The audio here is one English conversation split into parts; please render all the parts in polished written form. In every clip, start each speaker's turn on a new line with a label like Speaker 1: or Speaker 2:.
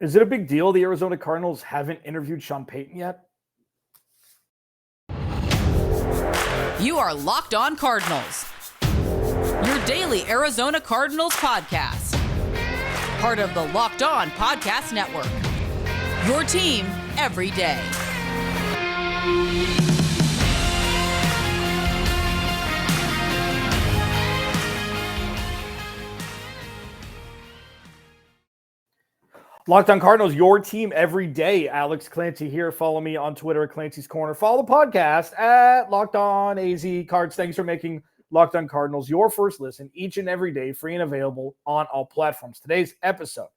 Speaker 1: Is it a big deal the Arizona Cardinals haven't interviewed Sean Payton yet?
Speaker 2: You are Locked On Cardinals, your daily Arizona Cardinals podcast. Part of the Locked On Podcast Network, your team every day.
Speaker 1: Locked On Cardinals, your team every day. Alex Clancy here. Follow me on Twitter at Clancy's Corner. Follow the podcast at Locked On AZ Cards. Thanks for making Locked On Cardinals your first listen each and every day, free and available on all platforms. Today's episode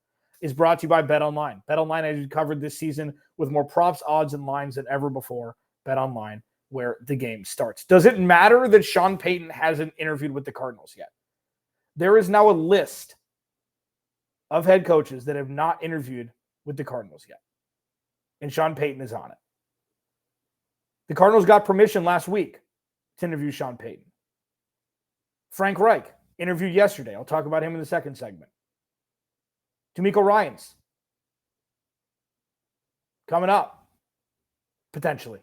Speaker 1: is brought to you by BetOnline. BetOnline has you covered this season with more props, odds, and lines than ever before. BetOnline, where the game starts. Does it matter that Sean Payton hasn't interviewed with the Cardinals yet? There is now a list of head coaches that have not interviewed with the Cardinals yet. And Sean Payton is on it. The Cardinals got permission last week to interview Sean Payton. Frank Reich interviewed yesterday. I'll talk about him in the second segment. D'Amico Ryans coming up, potentially.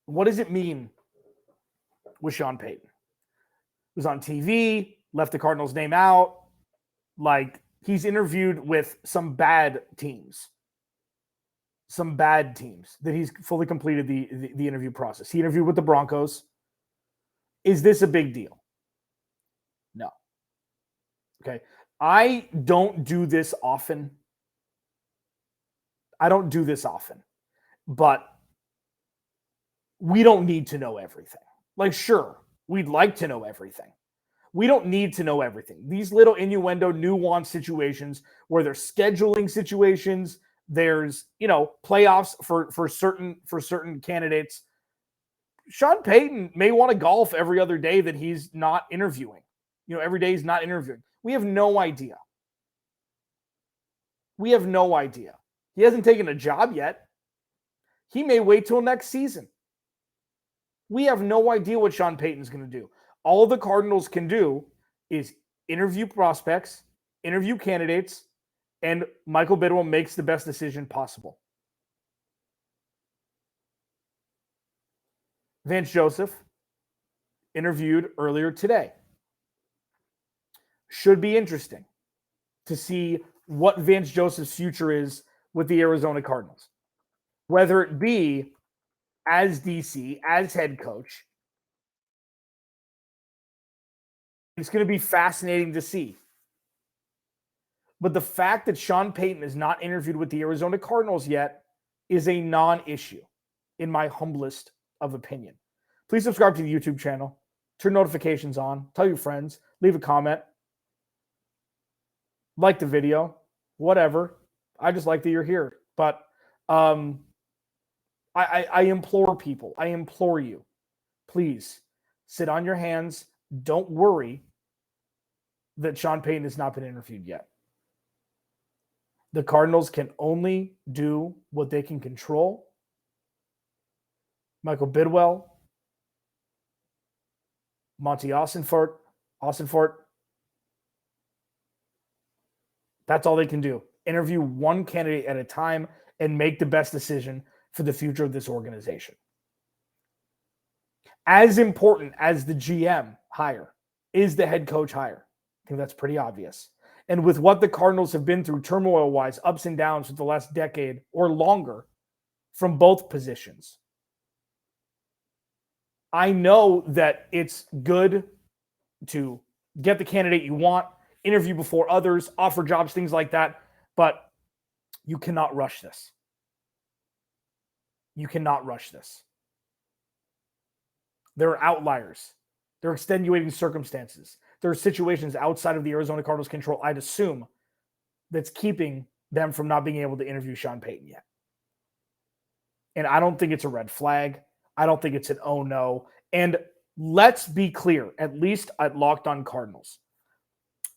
Speaker 1: What does it mean with Sean Payton? He was on TV, left the Cardinals' name out. Like, he's interviewed with some bad teams. Some bad teams that he's fully completed the interview process. He interviewed with the Broncos. Is this a big deal? No. Okay. I don't do this often. But we don't need to know everything. Like, sure, we'd like to know everything. We don't need to know everything. These little innuendo, nuanced situations where there's scheduling situations, there's, playoffs for certain candidates. Sean Payton may want to golf every other day that he's not interviewing. Every day he's not interviewing. We have no idea. He hasn't taken a job yet. He may wait till next season. We have no idea what Sean Payton's going to do. All the Cardinals can do is interview prospects, interview candidates, and Michael Bidwell makes the best decision possible. Vance Joseph interviewed earlier today. Should be interesting to see what Vance Joseph's future is with the Arizona Cardinals. Whether it be as DC, as head coach, it's going to be fascinating to see. But the fact that Sean Payton is not interviewed with the Arizona Cardinals yet is a non-issue, in my humblest of opinion. Please subscribe to the YouTube channel. Turn notifications on. Tell your friends. Leave a comment. Like the video. Whatever. I just like that you're here. But I implore people. I implore you. Please sit on your hands. Don't worry that Sean Payton has not been interviewed yet. The Cardinals can only do what they can control. Michael Bidwell, Monti Ossenfort. That's all they can do. Interview one candidate at a time and make the best decision for the future of this organization. As important as the GM hire is the head coach hire. I think that's pretty obvious. And with what the Cardinals have been through turmoil-wise, ups and downs for the last decade or longer from both positions, I know that it's good to get the candidate you want, interview before others, offer jobs, things like that, but you cannot rush this. There are outliers. There are extenuating circumstances. There are situations outside of the Arizona Cardinals' control, I'd assume, that's keeping them from not being able to interview Sean Payton yet. And I don't think it's a red flag. I don't think it's an oh no. And let's be clear, at least at Locked On Cardinals,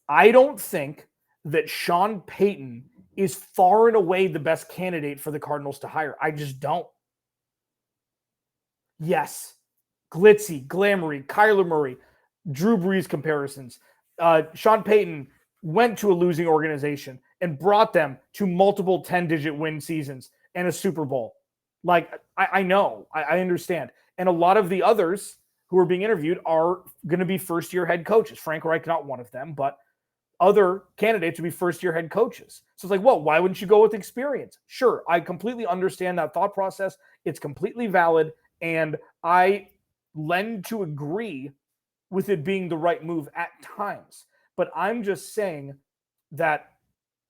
Speaker 1: I don't think that Sean Payton is far and away the best candidate for the Cardinals to hire. I just don't. Yes, glitzy, glamoury, Kyler Murray, Drew Brees comparisons. Sean Payton went to a losing organization and brought them to multiple 10-digit win seasons and a Super Bowl. Like, I know, I understand. And a lot of the others who are being interviewed are going to be first-year head coaches. Frank Reich, not one of them, but other candidates would be first-year head coaches. So it's like, well, why wouldn't you go with experience? Sure, I completely understand that thought process. It's completely valid, and I lend to agree with it being the right move at times. But I'm just saying that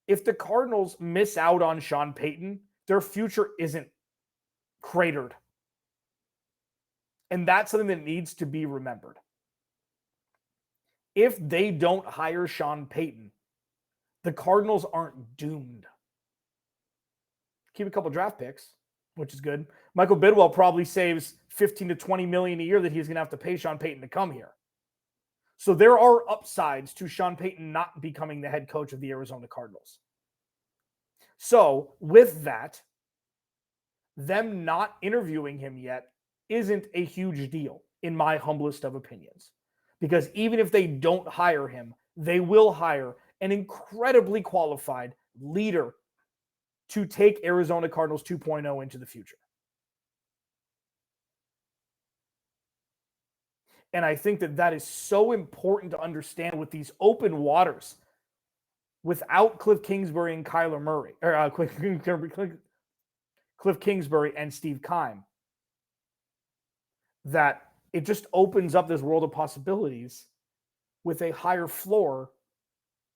Speaker 1: if the Cardinals miss out on Sean Payton, their future isn't cratered. And that's something that needs to be remembered. If they don't hire Sean Payton, the Cardinals aren't doomed. Keep a couple draft picks, which is good. Michael Bidwell probably saves $15 to $20 million a year that he's going to have to pay Sean Payton to come here. So there are upsides to Sean Payton not becoming the head coach of the Arizona Cardinals. So with that, them not interviewing him yet isn't a huge deal, in my humblest of opinions. Because even if they don't hire him, they will hire an incredibly qualified leader to take Arizona Cardinals 2.0 into the future. And I think that that is so important to understand with these open waters without Cliff Kingsbury and Kyler Murray, or Cliff Kingsbury and Steve Keim, that it just opens up this world of possibilities with a higher floor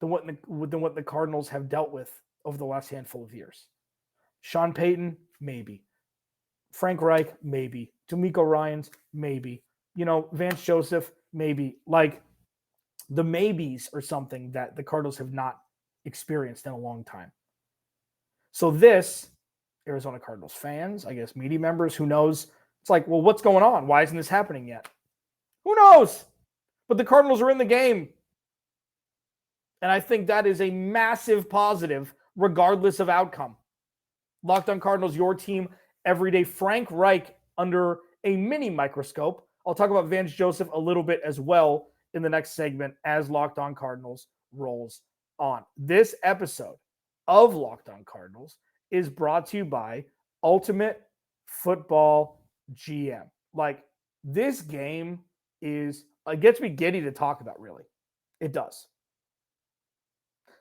Speaker 1: than what the Cardinals have dealt with over the last handful of years. Sean Payton, maybe. Frank Reich, maybe. D'Amico Ryans, maybe. Vance Joseph, maybe. Like, the maybes are something that the Cardinals have not experienced in a long time. So this, Arizona Cardinals fans, I guess media members, who knows? It's like, well, what's going on? Why isn't this happening yet? Who knows? But the Cardinals are in the game. And I think that is a massive positive, regardless of outcome. Locked on Cardinals, your team every day. Frank Reich under a mini microscope. I'll talk about Vance Joseph a little bit as well in the next segment as Locked on Cardinals rolls on. This episode of Locked on Cardinals is brought to you by Ultimate Football GM. Like, this game it gets me giddy to talk about, really. It does.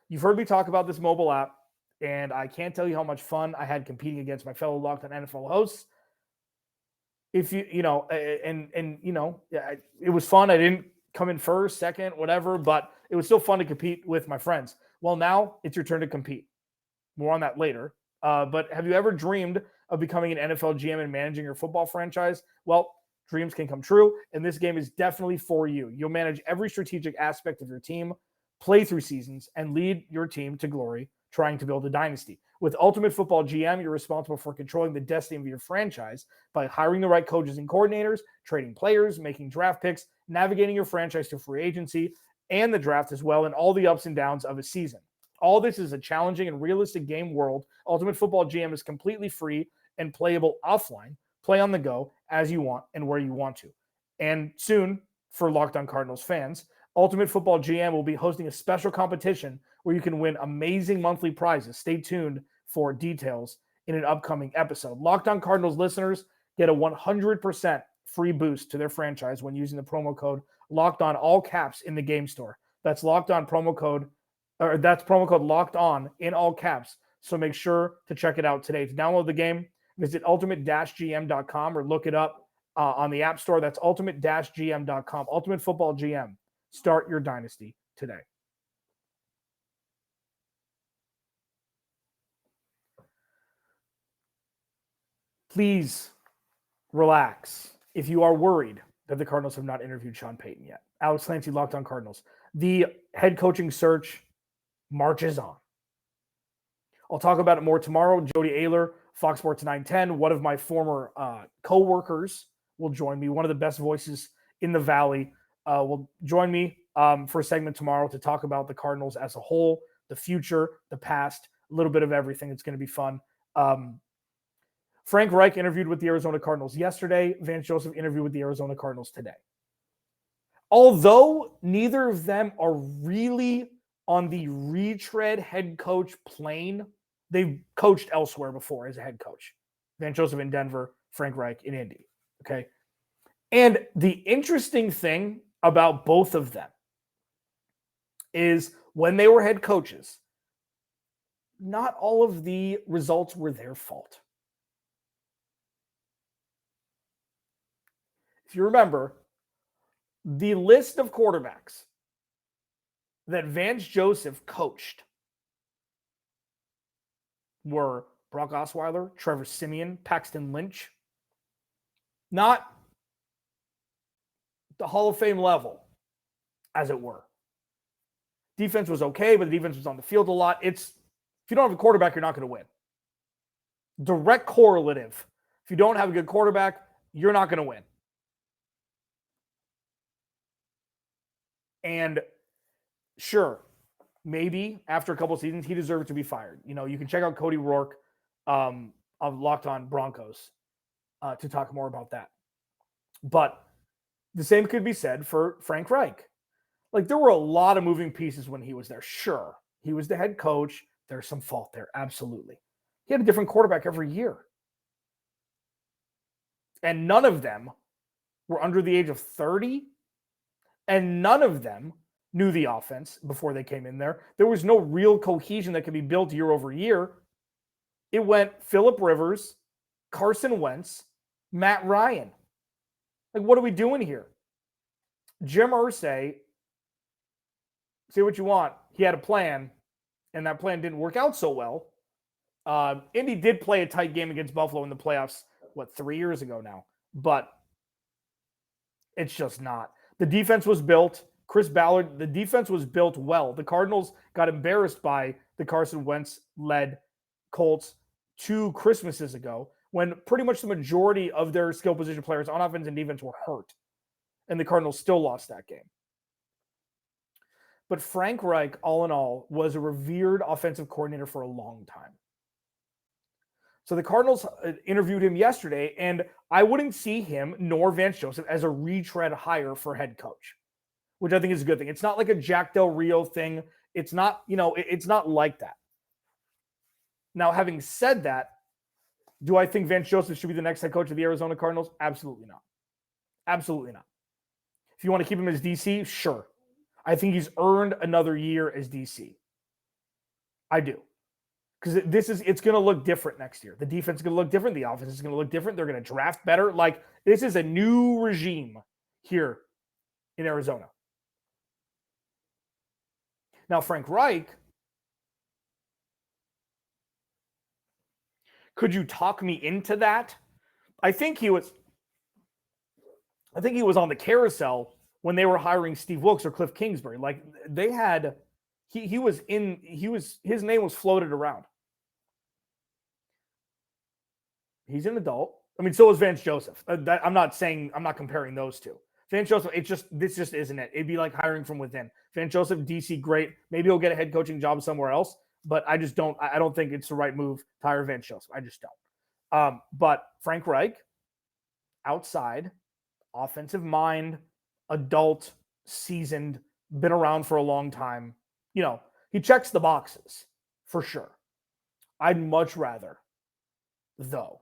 Speaker 1: You've heard me talk about this mobile app, and I can't tell you how much fun I had competing against my fellow Locked on NFL hosts. If it was fun. I didn't come in first, second, whatever, but it was still fun to compete with my friends. Well, now it's your turn to compete. More on that later. But have you ever dreamed of becoming an NFL GM and managing your football franchise? Well, dreams can come true, and this game is definitely for you. You'll manage every strategic aspect of your team, play through seasons, and lead your team to glory, trying to build a dynasty. With Ultimate Football GM, you're responsible for controlling the destiny of your franchise by hiring the right coaches and coordinators, trading players, making draft picks, navigating your franchise to free agency and the draft as well, and all the ups and downs of a season. All this is a challenging and realistic game world. Ultimate Football GM is completely free and playable offline. Play on the go as you want and where you want to. And soon, for Locked on Cardinals fans, Ultimate Football GM will be hosting a special competition where you can win amazing monthly prizes. Stay tuned for details in an upcoming episode. Locked on Cardinals listeners get a 100% free boost to their franchise when using the promo code Locked On, all caps, in the game store. That's Locked On promo code, or that's promo code Locked On in all caps. So make sure to check it out today. To download the game, visit ultimate-gm.com or look it up on the App Store. That's ultimate-gm.com. Ultimate Football GM. Start your dynasty today. Please relax if you are worried that the Cardinals have not interviewed Sean Payton yet. Alex Clancy, Locked on Cardinals. The head coaching search marches on. I'll talk about it more tomorrow. Jody Ayler, Fox Sports 910, one of my former co-workers, will join me. One of the best voices in the Valley will join me for a segment tomorrow to talk about the Cardinals as a whole, the future, the past, a little bit of everything. It's going to be fun. Frank Reich interviewed with the Arizona Cardinals yesterday. Vance Joseph interviewed with the Arizona Cardinals today. Although neither of them are really on the retread head coach plane. They've coached elsewhere before as a head coach. Vance Joseph in Denver, Frank Reich in Indy. Okay. And the interesting thing about both of them is when they were head coaches, not all of the results were their fault. If you remember, the list of quarterbacks that Vance Joseph coached were Brock Osweiler, Trevor Siemian, Paxton Lynch. Not the Hall of Fame level, as it were. Defense was okay, but the defense was on the field a lot. If you don't have a quarterback, you're not going to win. Direct correlative. If you don't have a good quarterback, you're not going to win. And sure, maybe after a couple of seasons, he deserved to be fired. You can check out Cody Rourke of Locked On Broncos to talk more about that. But the same could be said for Frank Reich. Like, there were a lot of moving pieces when he was there. Sure, he was the head coach. There's some fault there. Absolutely. He had a different quarterback every year. And none of them were under the age of 30. And none of them knew the offense before they came in there. There was no real cohesion that could be built year over year. It went Phillip Rivers, Carson Wentz, Matt Ryan. Like, what are we doing here? Jim Irsay, say what you want, he had a plan, and that plan didn't work out so well. Indy did play a tight game against Buffalo in the playoffs, 3 years ago now? But it's just not. The defense was built. Chris Ballard, the defense was built well. The Cardinals got embarrassed by the Carson Wentz-led Colts 2 Christmases ago when pretty much the majority of their skill position players on offense and defense were hurt. And the Cardinals still lost that game. But Frank Reich, all in all, was a revered offensive coordinator for a long time. So the Cardinals interviewed him yesterday, and I wouldn't see him nor Vance Joseph as a retread hire for head coach, which I think is a good thing. It's not like a Jack Del Rio thing. It's not, it's not like that. Now, having said that, do I think Vance Joseph should be the next head coach of the Arizona Cardinals? Absolutely not. Absolutely not. If you want to keep him as DC, sure. I think he's earned another year as DC. I do. Because it's going to look different next year. The defense is going to look different. The offense is going to look different. They're going to draft better. Like, this is a new regime here in Arizona. Now, Frank Reich, could you talk me into that? I think he was on the carousel when they were hiring Steve Wilkes or Cliff Kingsbury. Like, they had, his name was floated around. He's an adult. I mean, so is Vance Joseph. I'm not comparing those two. Vance Joseph, this just isn't it. It'd be like hiring from within. Vance Joseph, DC, great. Maybe he'll get a head coaching job somewhere else, but I don't think it's the right move to hire Vance Joseph. I just don't. But Frank Reich, outside, offensive mind, adult, seasoned, been around for a long time. He checks the boxes for sure. I'd much rather, though,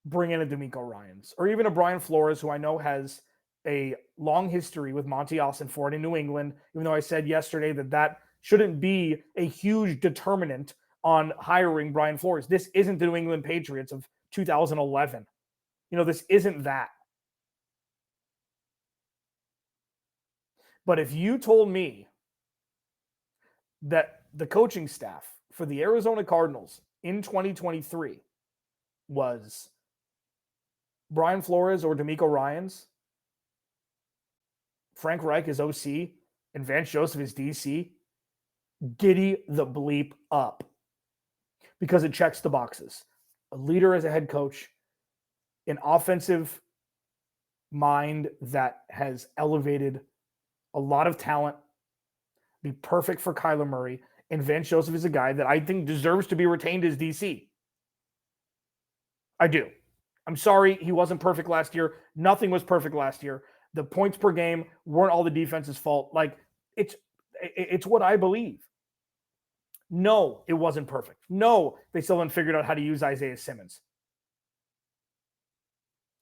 Speaker 1: bring in a D'Amico Ryans or even a Brian Flores, who I know has a long history with Monti Ossenfort in New England, even though I said yesterday that shouldn't be a huge determinant on hiring Brian Flores. This isn't the New England Patriots of 2011. This isn't that. But if you told me that the coaching staff for the Arizona Cardinals in 2023 was Brian Flores or D'Amico Ryans, Frank Reich is OC, and Vance Joseph is DC, giddy the bleep up. Because it checks the boxes. A leader as a head coach, an offensive mind that has elevated a lot of talent, be perfect for Kyler Murray, and Vance Joseph is a guy that I think deserves to be retained as DC. I do. I'm sorry he wasn't perfect last year. Nothing was perfect last year. The points per game weren't all the defense's fault. Like, It's what I believe. No, it wasn't perfect. No, they still haven't figured out how to use Isaiah Simmons.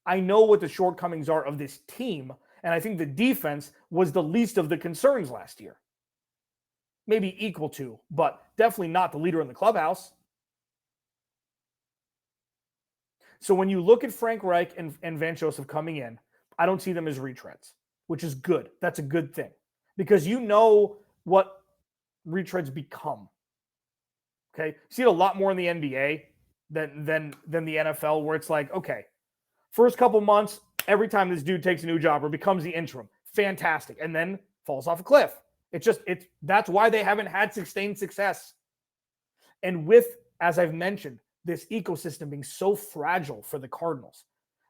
Speaker 1: I know what the shortcomings are of this team, and I think the defense was the least of the concerns last year. Maybe equal to, but definitely not the leader in the clubhouse. So when you look at Frank Reich and Vance Joseph coming in, I don't see them as retreads, which is good. That's a good thing because you know what retreads become. Okay, see it a lot more in the NBA than the NFL, where it's like, okay, first couple months, every time this dude takes a new job or becomes the interim, fantastic, and then falls off a cliff. That's why they haven't had sustained success. And with, as I've mentioned, this ecosystem being so fragile for the Cardinals,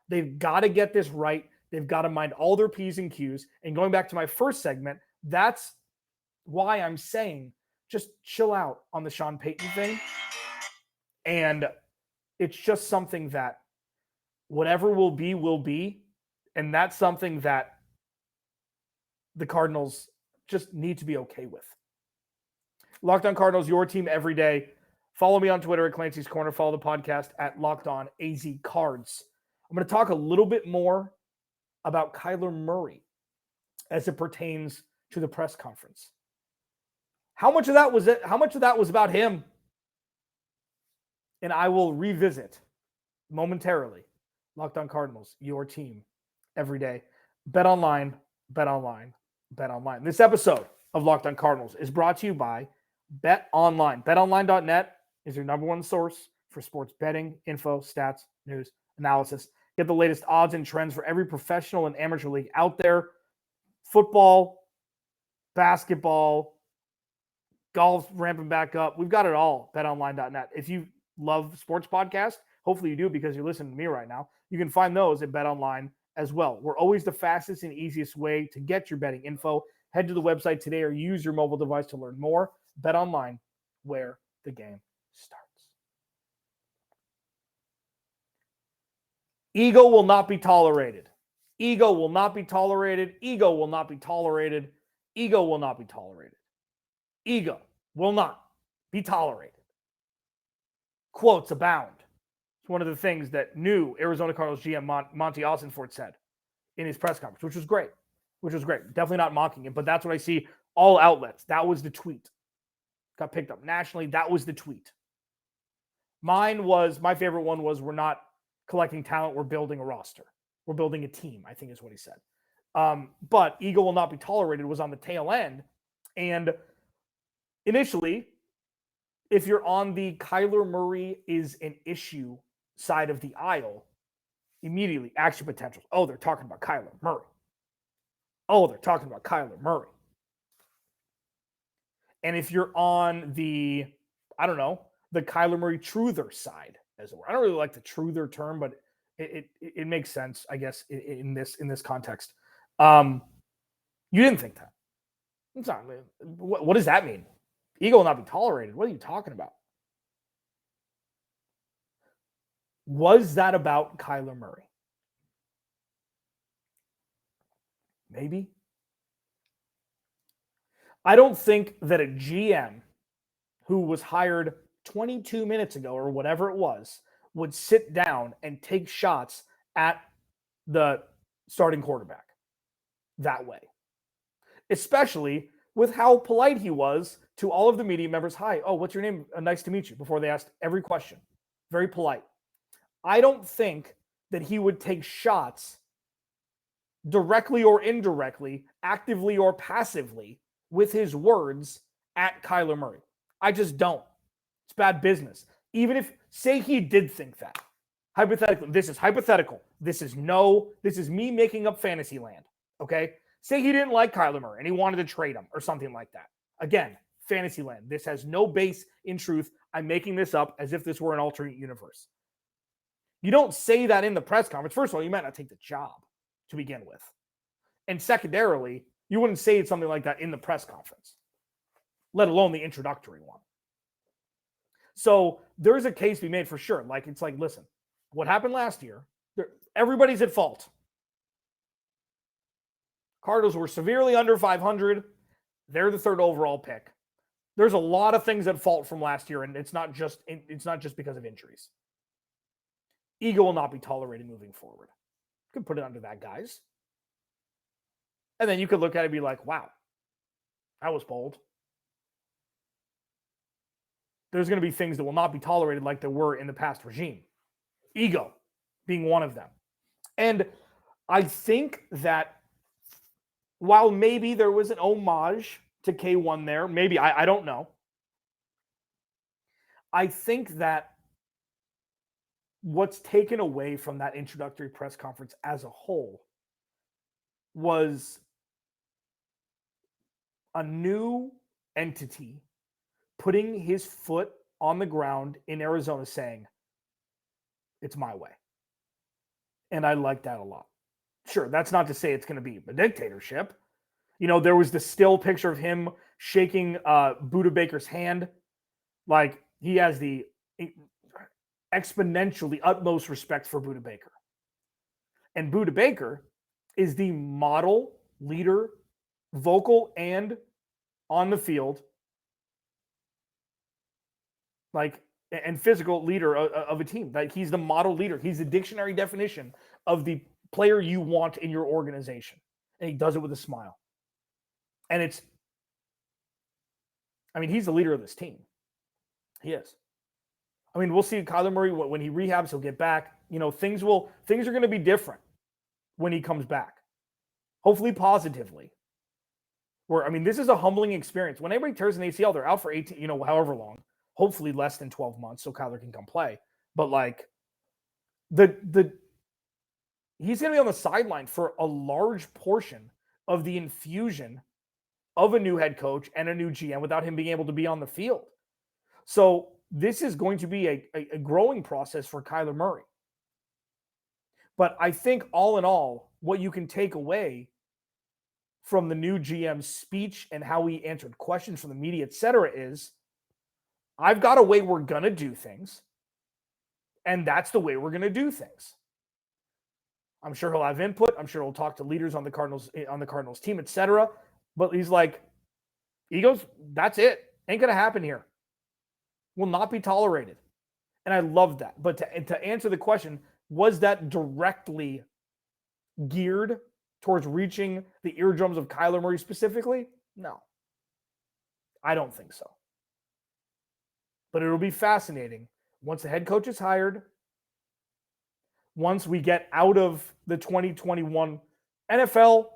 Speaker 1: they've got to get this right. They've got to mind all their P's and Q's. And going back to my first segment, that's why I'm saying just chill out on the Sean Payton thing. And it's just something that whatever will be. And that's something that the Cardinals just need to be okay with. Locked On Cardinals, your team every day. Follow me on Twitter at Clancy's Corner. Follow the podcast at Locked On AZ Cards. I'm going to talk a little bit more about Kyler Murray as it pertains to the press conference. How much of that was it? How much of that was about him? And I will revisit momentarily. Locked On Cardinals, your team every day. BetOnline, BetOnline, BetOnline. This episode of Locked On Cardinals is brought to you by BetOnline. BetOnline.net is your number one source for sports betting, info, stats, news, analysis. Get the latest odds and trends for every professional and amateur league out there. Football, basketball, golf ramping back up. We've got it all. BetOnline.net. If you love sports podcasts, hopefully you do because you're listening to me right now, you can find those at BetOnline as well. We're always the fastest and easiest way to get your betting info. Head to the website today or use your mobile device to learn more. BetOnline, where the game starts. Ego will not be tolerated. Ego will not be tolerated. Ego will not be tolerated. Ego will not be tolerated. Ego will not be tolerated. Quotes abound. It's one of the things that new Arizona Cardinals GM Monti Ossenfort said in his press conference, which was great. Definitely not mocking him, but that's what I see all outlets. That was the tweet. Got picked up nationally. That was the tweet. My favorite one was, we're not collecting talent. We're building a roster. We're building a team, I think is what he said. But ego will not be tolerated was on the tail end. And initially, if you're on the Kyler Murray is an issue side of the aisle, immediately action potentials. Oh, they're talking about Kyler Murray. And if you're on the, the Kyler Murray truther side, as it were. I don't really like the truther term, but it makes sense, I guess, in this context. You didn't think that. It's not. What does that mean? Ego will not be tolerated. What are you talking about? Was that about Kyler Murray? Maybe. I don't think that a GM who was hired 22 minutes ago or whatever it was would sit down and take shots at the starting quarterback that way. Especially with how polite he was to all of the media members. Hi, what's your name? Nice to meet you. Before they asked every question. Very polite. I don't think that he would take shots directly or indirectly, actively or passively, with his words at Kyler Murray. I just don't. It's bad business. Even if, say he did think that. Hypothetically, this is hypothetical. This is me making up fantasy land. Okay? Say he didn't like Kyler Murray and he wanted to trade him or something like that. Again, fantasy land. This has no base in truth. I'm making this up as if this were an alternate universe. You don't say that in the press conference. First of all, you might not take the job to begin with. And secondarily, you wouldn't say something like that in the press conference, let alone the introductory one. So there's a case to be made for sure. It's like, listen, what happened last year, everybody's at fault. Cardinals were severely under 500. They're the 3rd overall pick. There's a lot of things at fault from last year, and it's not just because of injuries. Ego will not be tolerated moving forward. You could put it under that, guys. And then you could look at it and be like, wow, that was bold. There's going to be things that will not be tolerated like there were in the past regime. Ego being one of them. And I think that while maybe there was an homage to K1 there, maybe, I don't know. I think that what's taken away from that introductory press conference as a whole was a new entity putting his foot on the ground in Arizona saying, it's my way. And I like that a lot. Sure, that's not to say it's going to be a dictatorship. You know, there was the still picture of him shaking Buda Baker's hand. Like, he has the exponentially utmost respect for Buda Baker. And Buda Baker is the model leader, vocal and on the field, like, and physical leader of a team. Like, he's the model leader. He's the dictionary definition of the player you want in your organization. And he does it with a smile. And it's, I mean, he's the leader of this team. He is. I mean, we'll see Kyler Murray when he rehabs, he'll get back. You know, things are going to be different when he comes back. Hopefully positively. This is a humbling experience. When anybody tears an ACL, they're out for 18, however long. Hopefully less than 12 months so Kyler can come play. But like he's going to be on the sideline for a large portion of the infusion of a new head coach and a new GM without him being able to be on the field. So this is going to be a growing process for Kyler Murray. But I think all in all, what you can take away from the new GM's speech and how he answered questions from the media, et cetera, is I've got a way we're going to do things, and that's the way we're going to do things. I'm sure he'll have input. I'm sure he'll talk to leaders on the Cardinals team, et cetera. But he's like, he goes, that's it. Ain't going to happen here. Will not be tolerated. And I love that. But to answer the question, was that directly geared towards reaching the eardrums of Kyler Murray specifically? No. I don't think so. But it'll be fascinating once the head coach is hired, once we get out of the 2021 NFL,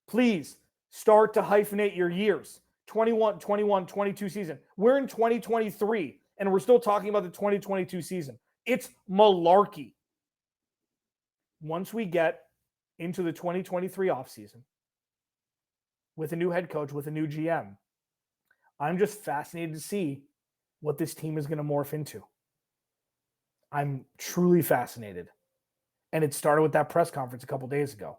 Speaker 1: please start to hyphenate your years. 21, 21, 22 season. We're in 2023, and we're still talking about the 2022 season. It's malarkey. Once we get into the 2023 offseason with a new head coach, with a new GM, I'm just fascinated to see what this team is going to morph into. I'm truly fascinated. And it started with that press conference a couple days ago.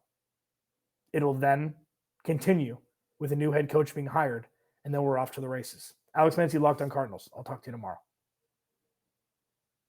Speaker 1: It'll then continue with a new head coach being hired, and then we're off to the races. Alex Clancy, Locked On Cardinals. I'll talk to you tomorrow.